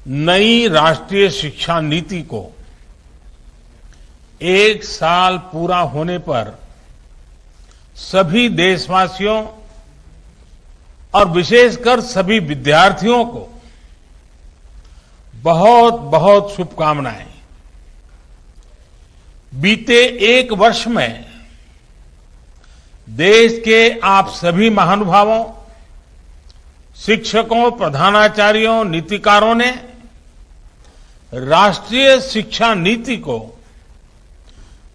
नई राष्ट्रीय शिक्षा नीति को 1 साल पूरा होने पर सभी देशवासियों और विशेषकर सभी विद्यार्थियों को बहुत बहुत शुभकामनाएं। बीते 1 वर्ष में देश के आप सभी महानुभावों, शिक्षकों, प्रधानाचार्यों, नीतिकारों ने राष्ट्रीय शिक्षा नीति को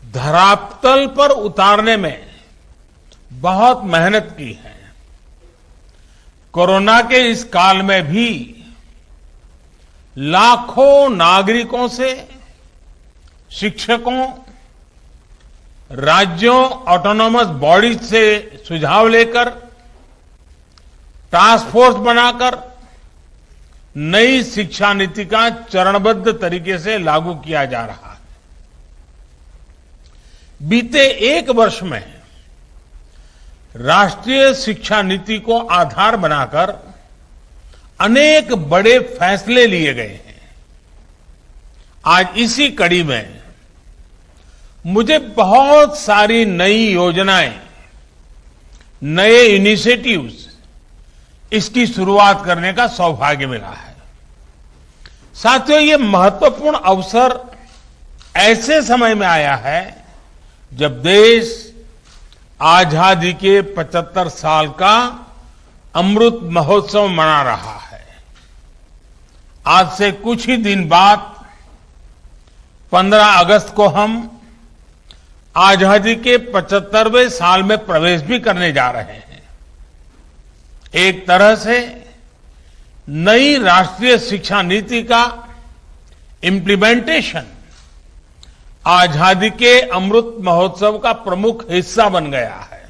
धरातल पर उतारने में बहुत मेहनत की है। कोरोना के इस काल में भी लाखों नागरिकों से, शिक्षकों, राज्यों, ऑटोनॉमस बॉडीज से सुझाव लेकर टास्क फोर्स बनाकर नई शिक्षा नीति का चरणबद्ध तरीके से लागू किया जा रहा है। बीते 1 वर्ष में राष्ट्रीय शिक्षा नीति को आधार बनाकर अनेक बड़े फैसले लिए गए हैं। आज इसी कड़ी में मुझे बहुत सारी नई योजनाएं, नए इनिशिएटिव्स, इसकी शुरुआत करने का सौभाग्य मिला है। साथियों, ये महत्वपूर्ण अवसर ऐसे समय में आया है जब देश आजादी के 75 साल का अमृत महोत्सव मना रहा है। आज से कुछ ही दिन बाद 15 अगस्त को हम आजादी के 75वें साल में प्रवेश भी करने जा रहे हैं। एक तरह से नई राष्ट्रीय शिक्षा नीति का इम्प्लीमेंटेशन आजादी के अमृत महोत्सव का प्रमुख हिस्सा बन गया है।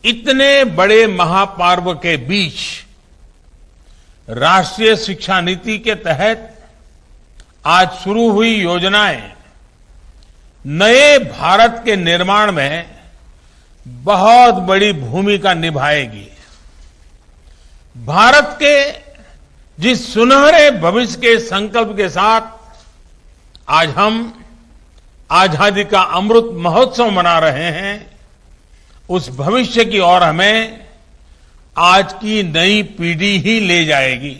इतने बड़े महापर्व के बीच राष्ट्रीय शिक्षा नीति के तहत आज शुरू हुई योजनाएं नए भारत के निर्माण में बहुत बड़ी भूमिका निभाएगी। भारत के जिस सुनहरे भविष्य के संकल्प के साथ आज हम आजादी का अमृत महोत्सव मना रहे हैं, उस भविष्य की ओर हमें आज की नई पीढ़ी ही ले जाएगी।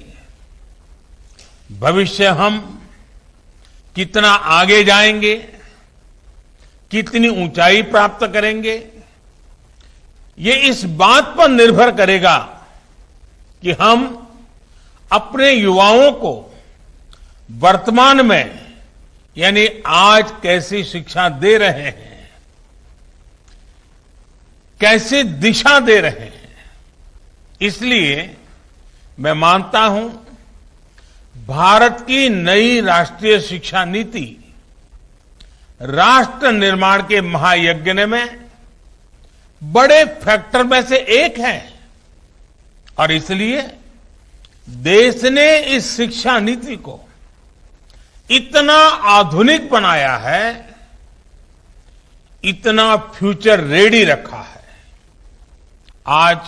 भविष्य हम कितना आगे जाएंगे, कितनी ऊंचाई प्राप्त करेंगे, ये इस बात पर निर्भर करेगा कि हम अपने युवाओं को वर्तमान में यानी आज कैसी शिक्षा दे रहे हैं, कैसी दिशा दे रहे हैं। इसलिए मैं मानता हूं भारत की नई राष्ट्रीय शिक्षा नीति राष्ट्र निर्माण के महायज्ञ में बड़े फैक्टर में से एक है और इसलिए देश ने इस शिक्षा नीति को इतना आधुनिक बनाया है, इतना फ्यूचर रेडी रखा है। आज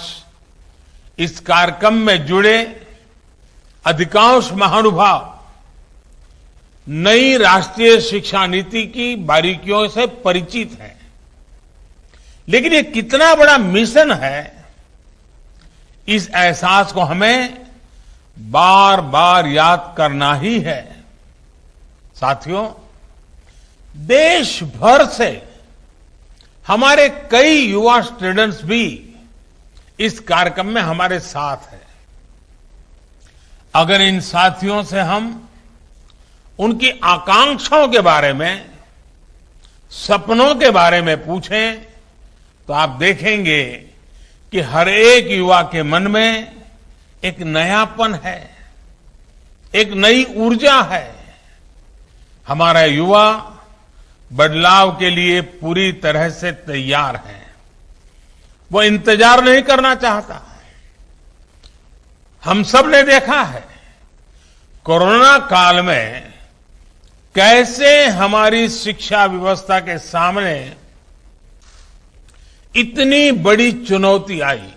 इस कार्यक्रम में जुड़े अधिकांश महानुभाव नई राष्ट्रीय शिक्षा नीति की बारीकियों से परिचित हैं, लेकिन ये कितना बड़ा मिशन है, इस एहसास को हमें बार बार याद करना ही है। साथियों, देश भर से हमारे कई युवा स्टूडेंट्स भी इस कार्यक्रम में हमारे साथ हैं। अगर इन साथियों से हम उनकी आकांक्षाओं के बारे में, सपनों के बारे में पूछें तो आप देखेंगे कि हर एक युवा के मन में एक नयापन है, एक नई ऊर्जा है। हमारा युवा बदलाव के लिए पूरी तरह से तैयार है। वो इंतजार नहीं करना चाहता। हम सब ने देखा है कोरोना काल में कैसे हमारी शिक्षा व्यवस्था के सामने इतनी बड़ी चुनौती आई।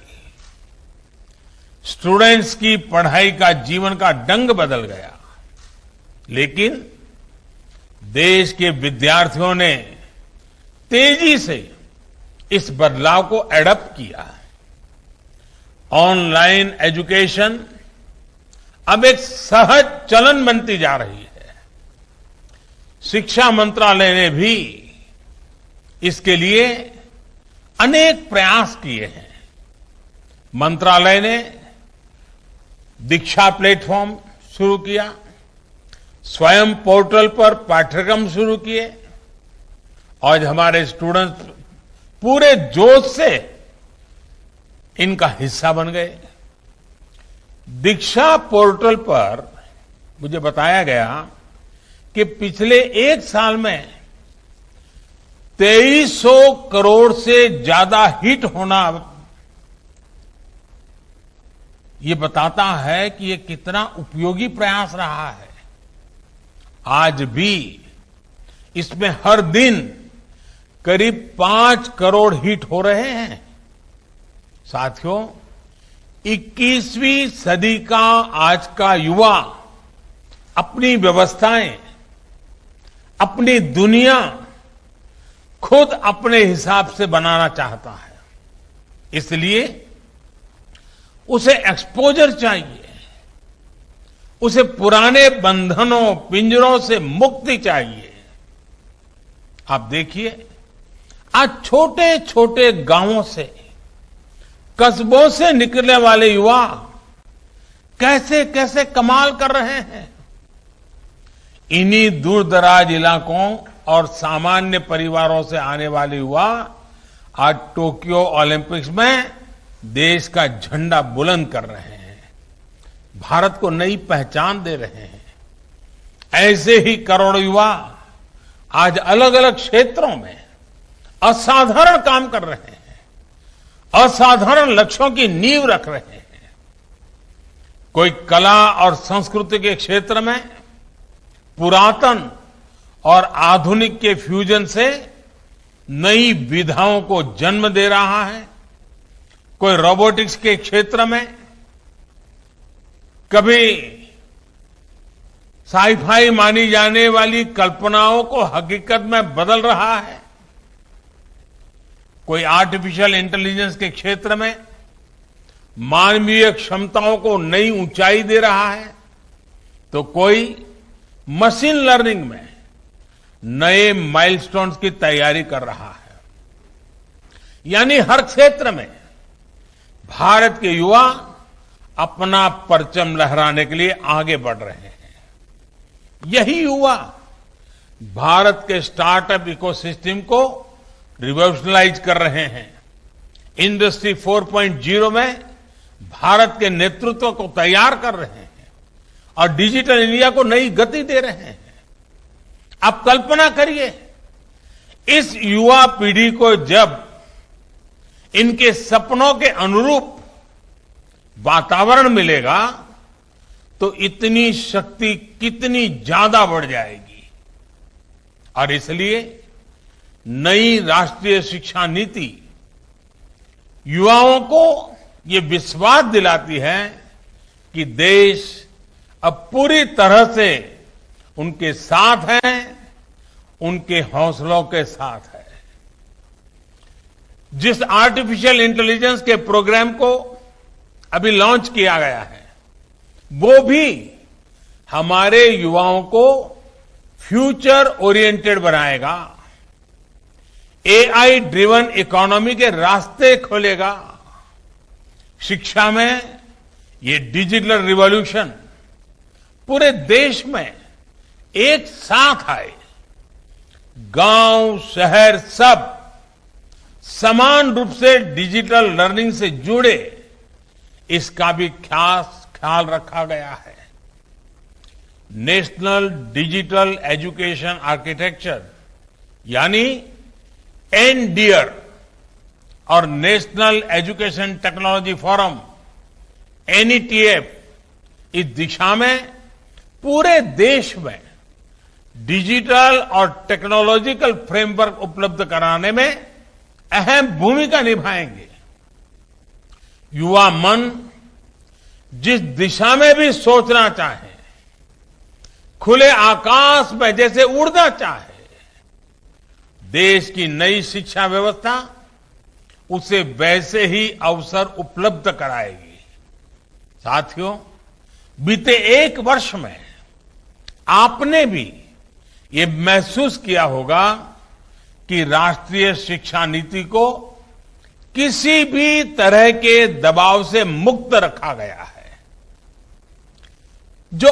स्टूडेंट्स की पढ़ाई का जीवन का ढंग बदल गया, लेकिन देश के विद्यार्थियों ने तेजी से इस बदलाव को एडॉप्ट किया। ऑनलाइन एजुकेशन अब एक सहज चलन बनती जा रही है। शिक्षा मंत्रालय ने भी इसके लिए अनेक प्रयास किए हैं। मंत्रालय ने दीक्षा प्लेटफॉर्म शुरू किया, स्वयं पोर्टल पर पाठ्यक्रम शुरू किए और हमारे स्टूडेंट्स पूरे जोश से इनका हिस्सा बन गए। दीक्षा पोर्टल पर मुझे बताया गया कि पिछले एक साल में 2300 करोड़ से ज्यादा हिट होना ये बताता है कि ये कितना उपयोगी प्रयास रहा है। आज भी इसमें हर दिन करीब 5 करोड़ हिट हो रहे हैं। साथियों, 21वीं सदी का आज का युवा अपनी व्यवस्थाएं, अपनी दुनिया खुद अपने हिसाब से बनाना चाहता है। इसलिए उसे एक्सपोजर चाहिए, उसे पुराने बंधनों, पिंजरों से मुक्ति चाहिए। आप देखिए, आज छोटे छोटे गांवों से, कस्बों से निकलने वाले युवा कैसे कैसे कमाल कर रहे हैं। इन्हीं दूर दराज इलाकों और सामान्य परिवारों से आने वाले युवा आज टोक्यो ओलंपिक्स में देश का झंडा बुलंद कर रहे हैं, भारत को नई पहचान दे रहे हैं। ऐसे ही करोड़ों युवा आज अलग अलग क्षेत्रों में असाधारण काम कर रहे हैं, असाधारण लक्ष्यों की नींव रख रहे हैं। कोई कला और संस्कृति के क्षेत्र में पुरातन और आधुनिक के फ्यूजन से नई विधाओं को जन्म दे रहा है। कोई रोबोटिक्स के क्षेत्र में कभी साईफाई मानी जाने वाली कल्पनाओं को हकीकत में बदल रहा है। कोई आर्टिफिशियल इंटेलिजेंस के क्षेत्र में मानवीय क्षमताओं को नई ऊंचाई दे रहा है, तो कोई मशीन लर्निंग में नए माइलस्टोन्स की तैयारी कर रहा है। यानी हर क्षेत्र में भारत के युवा अपना परचम लहराने के लिए आगे बढ़ रहे हैं। यही युवा भारत के स्टार्टअप इकोसिस्टम को रिवॉल्यूशनलाइज कर रहे हैं। इंडस्ट्री 4.0 में भारत के नेतृत्व को तैयार कर रहे हैं और डिजिटल इंडिया को नई गति दे रहे हैं। आप कल्पना करिए, इस युवा पीढ़ी को जब इनके सपनों के अनुरूप वातावरण मिलेगा तो इतनी शक्ति कितनी ज्यादा बढ़ जाएगी। और इसलिए नई राष्ट्रीय शिक्षा नीति युवाओं को ये विश्वास दिलाती है कि देश अब पूरी तरह से उनके साथ है, उनके हौसलों के साथ है। जिस आर्टिफिशियल इंटेलिजेंस के प्रोग्राम को अभी लॉन्च किया गया है, वो भी हमारे युवाओं को फ्यूचर ओरिएंटेड बनाएगा, एआई ड्रिवन इकोनॉमी के रास्ते खोलेगा। शिक्षा में ये डिजिटल रिवॉल्यूशन पूरे देश में एक साथ आए, गांव शहर सब समान रूप से डिजिटल लर्निंग से जुड़े, इसका भी खास ख्याल रखा गया है। नेशनल डिजिटल एजुकेशन आर्किटेक्चर यानी एनडीआर और national education technology forum NETF इस दिशा में पूरे देश में डिजिटल और टेक्नोलॉजिकल फ्रेमवर्क उपलब्ध कराने में अहम भूमिका निभाएंगे। युवा मन जिस दिशा में भी सोचना चाहे, खुले आकाश में जैसे उड़ना चाहे, देश की नई शिक्षा व्यवस्था उसे वैसे ही अवसर उपलब्ध कराएगी। साथियों, बीते एक वर्ष में आपने भी ये महसूस किया होगा कि राष्ट्रीय शिक्षा नीति को किसी भी तरह के दबाव से मुक्त रखा गया है। जो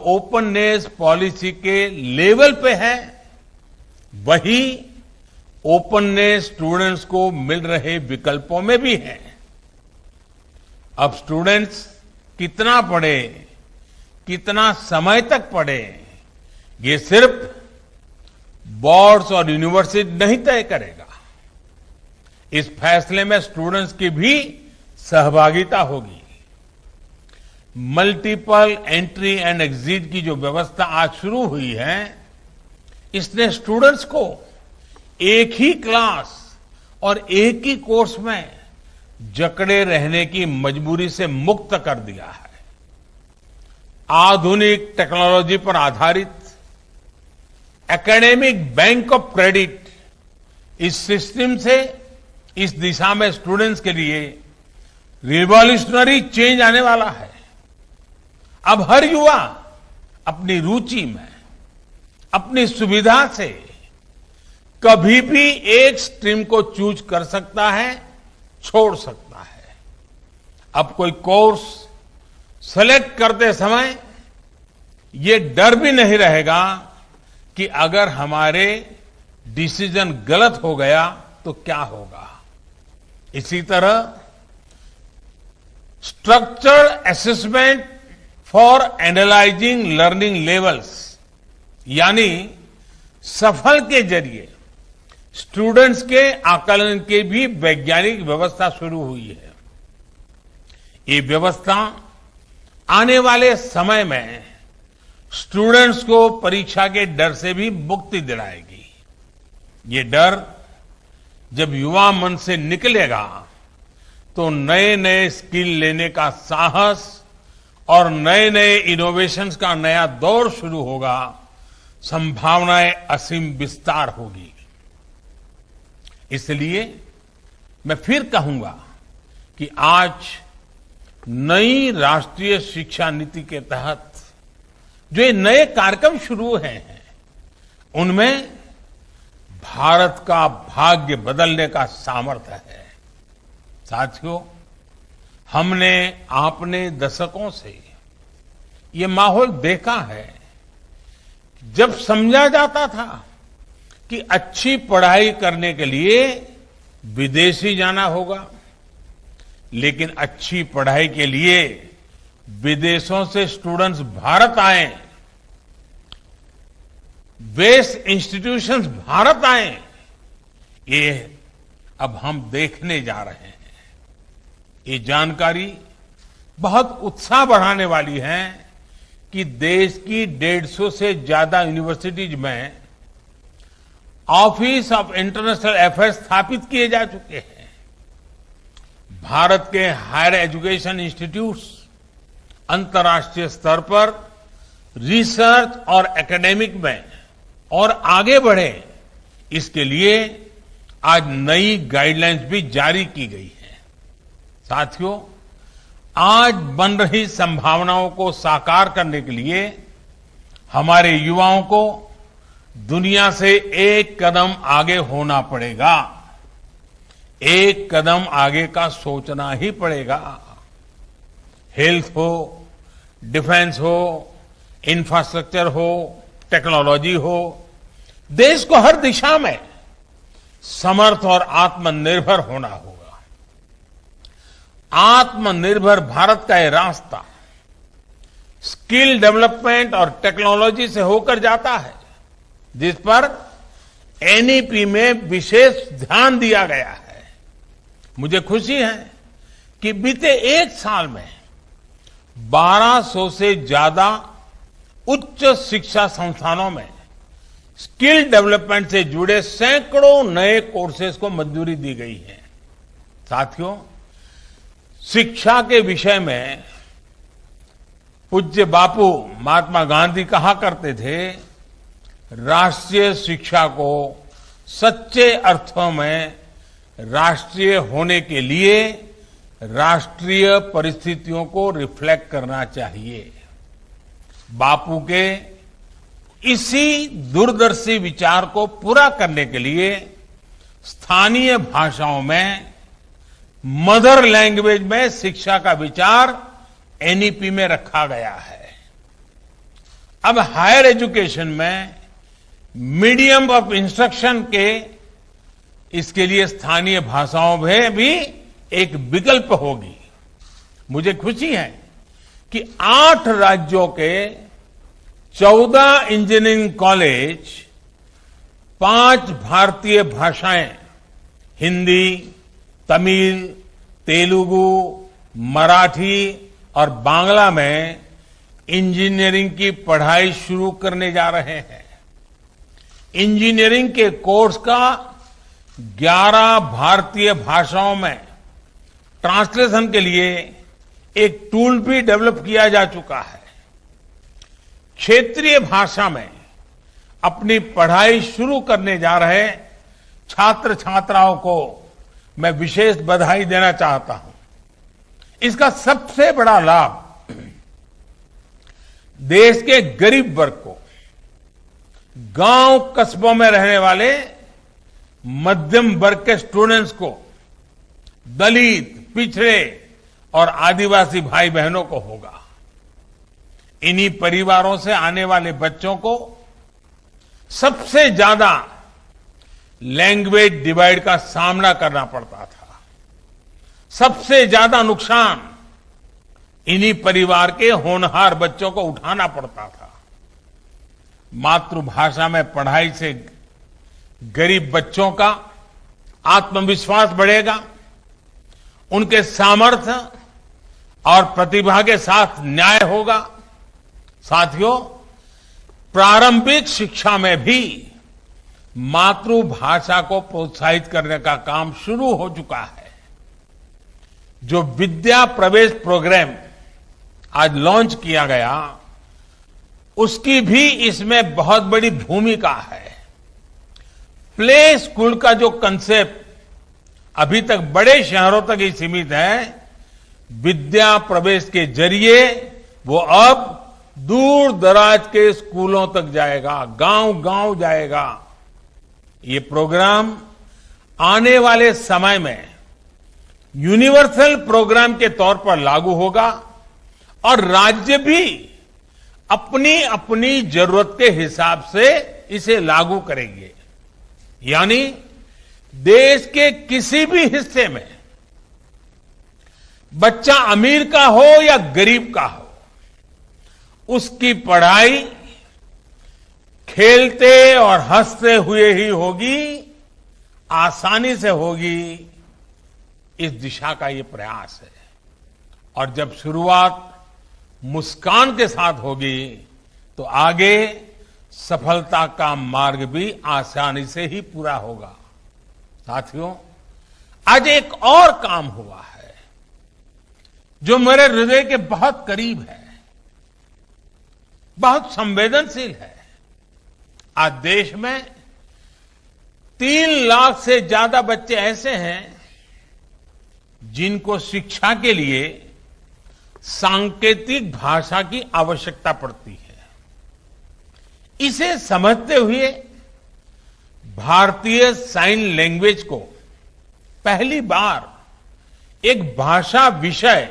ओपननेस पॉलिसी के लेवल पे है, वही ओपननेस स्टूडेंट्स को मिल रहे विकल्पों में भी है। अब स्टूडेंट्स कितना पढ़े, कितना समय तक पढ़े, ये सिर्फ बोर्ड्स और यूनिवर्सिटी नहीं तय करेगा। इस फैसले में स्टूडेंट्स की भी सहभागिता होगी। मल्टीपल एंट्री एंड एग्जिट की जो व्यवस्था आज शुरू हुई है, इसने स्टूडेंट्स को एक ही क्लास और एक ही कोर्स में जकड़े रहने की मजबूरी से मुक्त कर दिया है। आधुनिक टेक्नोलॉजी पर आधारित एकेडमिक बैंक ऑफ क्रेडिट, इस सिस्टम से इस दिशा में स्टूडेंट्स के लिए रिवॉल्यूशनरी चेंज आने वाला है। अब हर युवा अपनी रुचि में, अपनी सुविधा से कभी भी एक स्ट्रीम को चूज कर सकता है, छोड़ सकता है। अब कोई कोर्स सेलेक्ट करते समय ये डर भी नहीं रहेगा कि अगर हमारे डिसीजन गलत हो गया तो क्या होगा। इसी तरह structured assessment for analysing learning levels, यानी सफल के जरिए स्टूडेंट्स के आकलन की भी वैज्ञानिक व्यवस्था शुरू हुई है। ये व्यवस्था आने वाले समय में स्टूडेंट्स को परीक्षा के डर से भी मुक्ति दिलाएगी। ये डर जब युवा मन से निकलेगा तो नए नए स्किल लेने का साहस और नए नए इनोवेशंस का नया दौर शुरू होगा। संभावनाएं असीम विस्तार होगी। इसलिए मैं फिर कहूंगा कि आज नई राष्ट्रीय शिक्षा नीति के तहत जो ये नए कार्यक्रम शुरू हैं, उनमें भारत का भाग्य बदलने का सामर्थ्य है। साथियों, हमने आपने दशकों से ये माहौल देखा है। जब समझा जाता था कि अच्छी पढ़ाई करने के लिए विदेश ही जाना होगा, लेकिन अच्छी पढ़ाई के लिए विदेशों से स्टूडेंट्स भारत आए, बेस्ट इंस्टीट्यूशंस भारत आए, ये अब हम देखने जा रहे हैं। ये जानकारी बहुत उत्साह बढ़ाने वाली है कि देश की 150 से ज्यादा यूनिवर्सिटीज में ऑफिस ऑफ इंटरनेशनल अफेयर्स स्थापित किए जा चुके हैं। भारत के हायर एजुकेशन इंस्टीट्यूट्स अंतर्राष्ट्रीय स्तर पर रिसर्च और एकेडमिक में और आगे बढ़े, इसके लिए आज नई गाइडलाइंस भी जारी की गई है। साथियों, आज बन रही संभावनाओं को साकार करने के लिए हमारे युवाओं को दुनिया से एक कदम आगे होना पड़ेगा। एक कदम आगे का सोचना ही पड़ेगा। हेल्थ हो, डिफेंस हो, इंफ्रास्ट्रक्चर हो, टेक्नोलॉजी हो, देश को हर दिशा में समर्थ और आत्मनिर्भर होना होगा। आत्मनिर्भर भारत का यह रास्ता स्किल डेवलपमेंट और टेक्नोलॉजी से होकर जाता है, जिस पर एनईपी में विशेष ध्यान दिया गया है। मुझे खुशी है कि बीते एक साल में 1200 से ज्यादा उच्च शिक्षा संस्थानों में स्किल डेवलपमेंट से जुड़े सैकड़ों नए कोर्सेज को मंजूरी दी गई है। साथियों, शिक्षा के विषय में पूज्य बापू महात्मा गांधी कहा करते थे, राष्ट्रीय शिक्षा को सच्चे अर्थों में राष्ट्रीय होने के लिए राष्ट्रीय परिस्थितियों को रिफ्लेक्ट करना चाहिए। बापू के इसी दूरदर्शी विचार को पूरा करने के लिए स्थानीय भाषाओं में मदर लैंग्वेज में शिक्षा का विचार एनईपी में रखा गया है। अब हायर एजुकेशन में मीडियम ऑफ इंस्ट्रक्शन के इसके लिए स्थानीय भाषाओं में भी एक विकल्प होगी। मुझे खुशी है कि 8 राज्यों के 14 इंजीनियरिंग कॉलेज 5 भारतीय भाषाएं हिंदी, तमिल, तेलुगु, मराठी और बांग्ला में इंजीनियरिंग की पढ़ाई शुरू करने जा रहे हैं। इंजीनियरिंग के कोर्स का 11 भारतीय भाषाओं में ट्रांसलेशन के लिए एक टूल भी डेवलप किया जा चुका है। क्षेत्रीय भाषा में अपनी पढ़ाई शुरू करने जा रहे छात्र छात्राओं को मैं विशेष बधाई देना चाहता हूं। इसका सबसे बड़ा लाभ देश के गरीब वर्ग को, गांव कस्बों में रहने वाले मध्यम वर्ग के स्टूडेंट्स को, दलित, पिछड़े और आदिवासी भाई बहनों को होगा। इन्हीं परिवारों से आने वाले बच्चों को सबसे ज्यादा लैंग्वेज डिवाइड का सामना करना पड़ता था। सबसे ज्यादा नुकसान इन्हीं परिवार के होनहार बच्चों को उठाना पड़ता था। मातृभाषा में पढ़ाई से गरीब बच्चों का आत्मविश्वास बढ़ेगा, उनके सामर्थ्य और प्रतिभा के साथ न्याय होगा। साथियों, प्रारंभिक शिक्षा में भी मातृभाषा को प्रोत्साहित करने का काम शुरू हो चुका है। जो विद्या प्रवेश प्रोग्राम आज लॉन्च किया गया, उसकी भी इसमें बहुत बड़ी भूमिका है। प्ले स्कूल का जो कंसेप्ट अभी तक बड़े शहरों तक ही सीमित है, विद्या प्रवेश के जरिए वो अब दूर दराज के स्कूलों तक जाएगा, गांव-गांव जाएगा। ये प्रोग्राम आने वाले समय में यूनिवर्सल प्रोग्राम के तौर पर लागू होगा और राज्य भी अपनी अपनी जरूरत के हिसाब से इसे लागू करेंगे। यानी देश के किसी भी हिस्से में बच्चा अमीर का हो या गरीब का हो, उसकी पढ़ाई खेलते और हंसते हुए ही होगी, आसानी से होगी। इस दिशा का ये प्रयास है और जब शुरुआत मुस्कान के साथ होगी तो आगे सफलता का मार्ग भी आसानी से ही पूरा होगा। साथियों, आज एक और काम हुआ है जो मेरे हृदय के बहुत करीब है, बहुत संवेदनशील है। आज देश में 3 लाख से ज्यादा बच्चे ऐसे हैं जिनको शिक्षा के लिए सांकेतिक भाषा की आवश्यकता पड़ती है। इसे समझते हुए भारतीय साइन लैंग्वेज को पहली बार एक भाषा विषय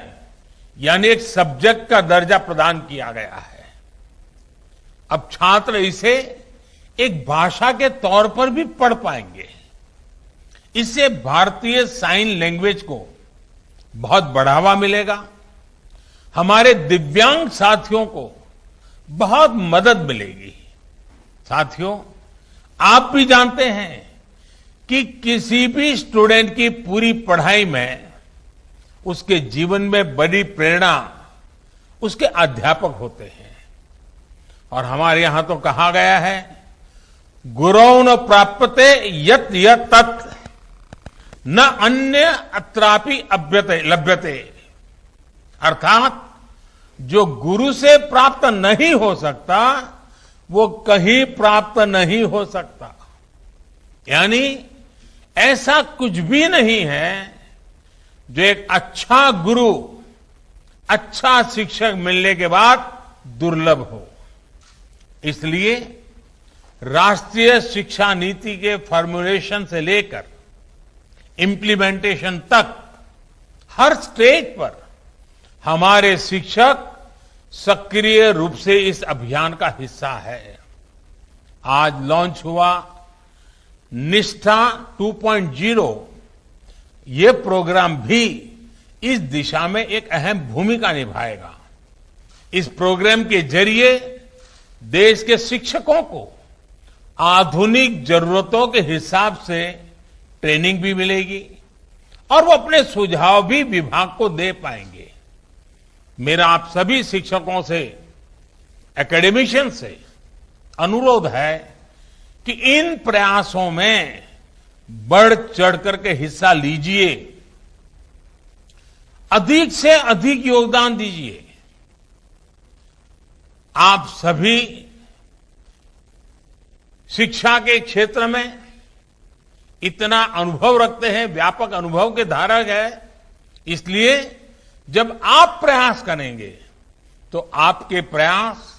यानी एक सब्जेक्ट का दर्जा प्रदान किया गया है। अब छात्र इसे एक भाषा के तौर पर भी पढ़ पाएंगे। इससे भारतीय साइन लैंग्वेज को बहुत बढ़ावा मिलेगा। हमारे दिव्यांग साथियों को बहुत मदद मिलेगी। साथियों, आप भी जानते हैं कि किसी भी स्टूडेंट की पूरी पढ़ाई में उसके जीवन में बड़ी प्रेरणा उसके अध्यापक होते हैं। और हमारे यहां तो कहा गया है, गुरौ न प्राप्यते यत् यत् तत् न अन्य अत्रापि लभ्यते। अर्थात जो गुरु से प्राप्त नहीं हो सकता वो कहीं प्राप्त नहीं हो सकता। यानी ऐसा कुछ भी नहीं है जो एक अच्छा गुरु, अच्छा शिक्षक मिलने के बाद दुर्लभ हो। इसलिए राष्ट्रीय शिक्षा नीति के फॉर्मुलेशन से लेकर इंप्लीमेंटेशन तक हर स्टेज पर हमारे शिक्षक सक्रिय रूप से इस अभियान का हिस्सा है। आज लॉन्च हुआ निष्ठा 2.0, ये प्रोग्राम भी इस दिशा में एक अहम भूमिका निभाएगा। इस प्रोग्राम के जरिए देश के शिक्षकों को आधुनिक जरूरतों के हिसाब से ट्रेनिंग भी मिलेगी और वो अपने सुझाव भी विभाग को दे पाएंगे। मेरा आप सभी शिक्षकों से, एकेडमिशियन से अनुरोध है कि इन प्रयासों में बढ़ चढ़ करके हिस्सा लीजिए, अधिक से अधिक योगदान दीजिए। आप सभी शिक्षा के क्षेत्र में इतना अनुभव रखते हैं, व्यापक अनुभव के धारक है, इसलिए जब आप प्रयास करेंगे तो आपके प्रयास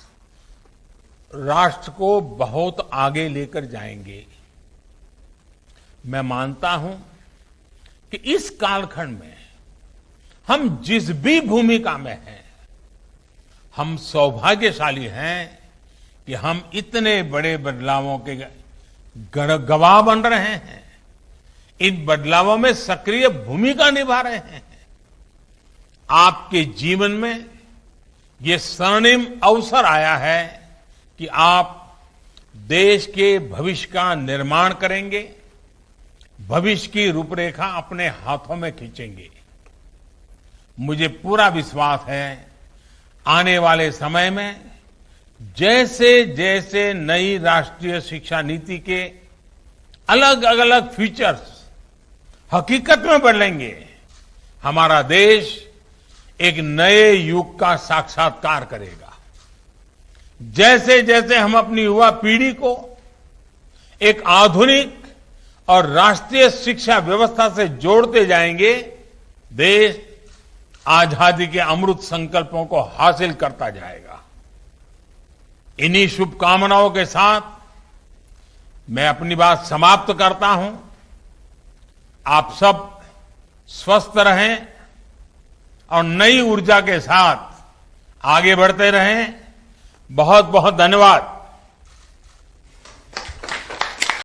राष्ट्र को बहुत आगे लेकर जाएंगे। मैं मानता हूं कि इस कालखंड में हम जिस भी भूमिका में हैं, हम सौभाग्यशाली हैं कि हम इतने बड़े बदलावों के गवाह बन रहे हैं, इन बदलावों में सक्रिय भूमिका निभा रहे हैं। आपके जीवन में ये स्वर्णिम अवसर आया है कि आप देश के भविष्य का निर्माण करेंगे, भविष्य की रूपरेखा अपने हाथों में खींचेंगे। मुझे पूरा विश्वास है आने वाले समय में जैसे जैसे नई राष्ट्रीय शिक्षा नीति के अलग अलग फीचर्स हकीकत में बदलेंगे, हमारा देश एक नए युग का साक्षात्कार करेगा। जैसे जैसे हम अपनी युवा पीढ़ी को एक आधुनिक और राष्ट्रीय शिक्षा व्यवस्था से जोड़ते जाएंगे, देश आजादी के अमृत संकल्पों को हासिल करता जाएगा। इन्हीं शुभकामनाओं के साथ मैं अपनी बात समाप्त करता हूं। आप सब स्वस्थ रहें और नई ऊर्जा के साथ आगे बढ़ते रहें। बहुत बहुत धन्यवाद।